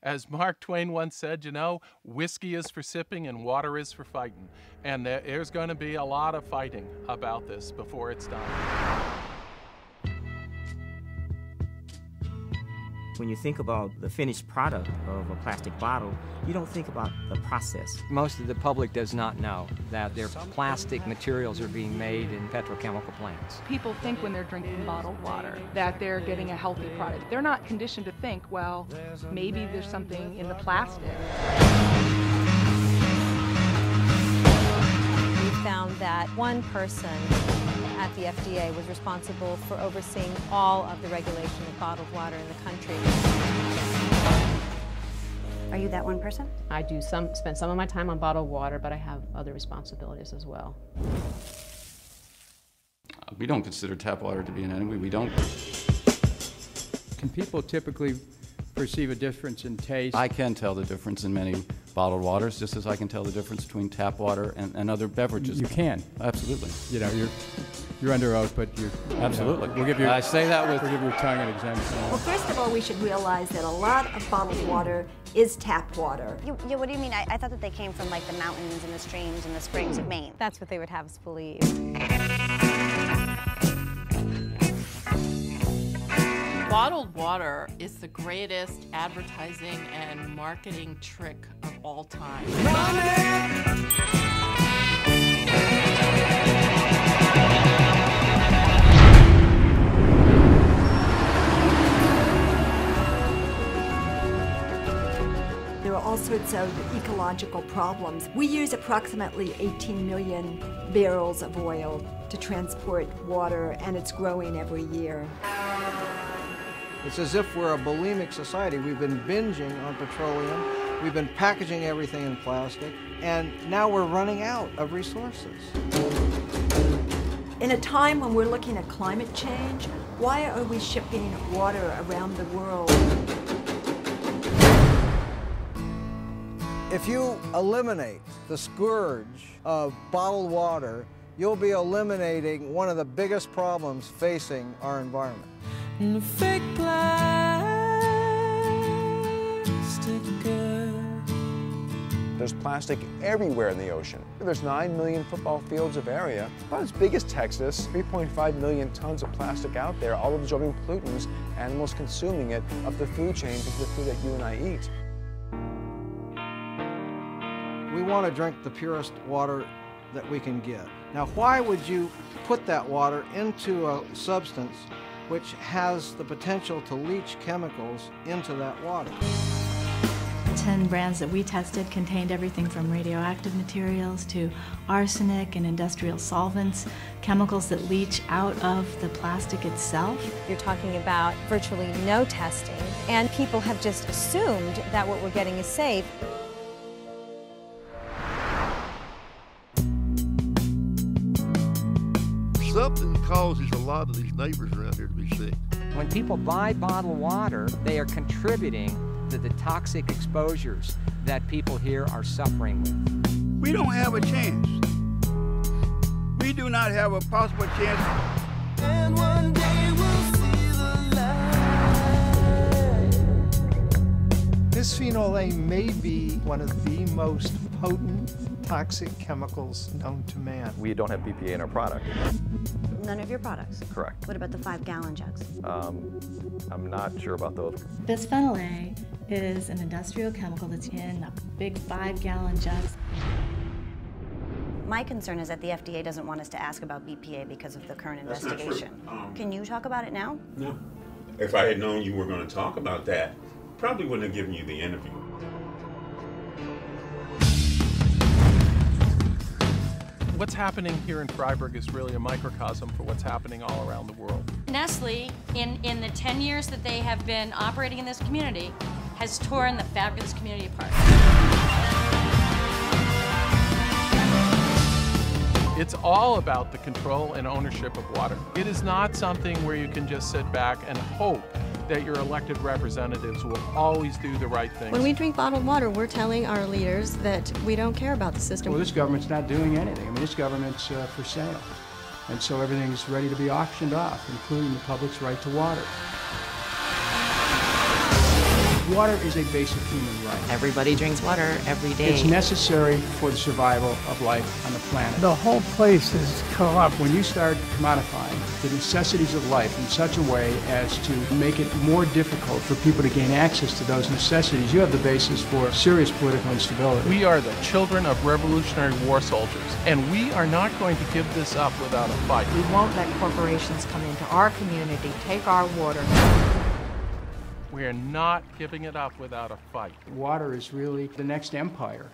As Mark Twain once said, you know, whiskey is for sipping and water is for fighting. And there's going to be a lot of fighting about this before it's done. When you think about the finished product of a plastic bottle, you don't think about the process. Most of the public does not know that their plastic materials are being made in petrochemical plants. People think when they're drinking bottled water that they're getting a healthy product. They're not conditioned to think, well, maybe there's something in the plastic. We found that one person at the FDA was responsible for overseeing all of the regulation of bottled water in the country. Are you that one person? I do spend some of my time on bottled water, but I have other responsibilities as well. We don't consider tap water to be an enemy. We don't. Can people typically perceive a difference in taste? I can tell the difference in many bottled waters, just as I can tell the difference between tap water and other beverages. You can. Absolutely. You know, you're under oath, but you absolutely. We'll give you. I say that with. We'll give your tongue an exemption. Well, first of all, we should realize that a lot of bottled water is tap water. Yeah, what do you mean? I thought that they came from like the mountains and the streams and the springs of Maine. That's what they would have us believe. Bottled water is the greatest advertising and marketing trick of all time. There are all sorts of ecological problems. We use approximately 18 million barrels of oil to transport water, and it's growing every year. It's as if we're a bulimic society. We've been binging on petroleum, we've been packaging everything in plastic, and now we're running out of resources. In a time when we're looking at climate change, why are we shipping water around the world? If you eliminate the scourge of bottled water, you'll be eliminating one of the biggest problems facing our environment. Fake plastic girl. There's plastic everywhere in the ocean. There's 9 million football fields of area, about as big as Texas, 3.5 million tons of plastic out there, all absorbing pollutants, animals consuming it, up the food chain to the food that you and I eat. We want to drink the purest water that we can get. Now, why would you put that water into a substance which has the potential to leach chemicals into that water? 10 brands that we tested contained everything from radioactive materials to arsenic and industrial solvents, chemicals that leach out of the plastic itself. You're talking about virtually no testing, and people have just assumed that what we're getting is safe. Something causes a lot of these neighbors around here to be sick. When people buy bottled water, they are contributing to the toxic exposures that people here are suffering with. We don't have a chance. We do not have a possible chance. And one day we'll see the light. Bisphenol A may be one of the most potent toxic chemicals known to man. We don't have BPA in our product. None of your products? Correct. What about the 5-gallon jugs? I'm not sure about those. Bisphenol A is an industrial chemical that's in a big 5-gallon jugs. My concern is that the FDA doesn't want us to ask about BPA because of the current investigation. Can you talk about it now? No. If I had known you were going to talk about that, probably wouldn't have given you the interview. What's happening here in Freiburg is really a microcosm for what's happening all around the world. Nestle, in the 10 years that they have been operating in this community, has torn the fabulous community apart. It's all about the control and ownership of water. It is not something where you can just sit back and hope that your elected representatives will always do the right thing. When we drink bottled water, we're telling our leaders that we don't care about the system. Well, this government's not doing anything. I mean, this government's for sale. And so everything's ready to be auctioned off, including the public's right to water. Water is a basic human right. Everybody drinks water every day. It's necessary for the survival of life on the planet. The whole place is corrupt. When you start commodifying the necessities of life in such a way as to make it more difficult for people to gain access to those necessities, you have the basis for serious political instability. We are the children of Revolutionary War soldiers, and we are not going to give this up without a fight. We won't let corporations come into our community, take our water. We are not giving it up without a fight. Water is really the next empire.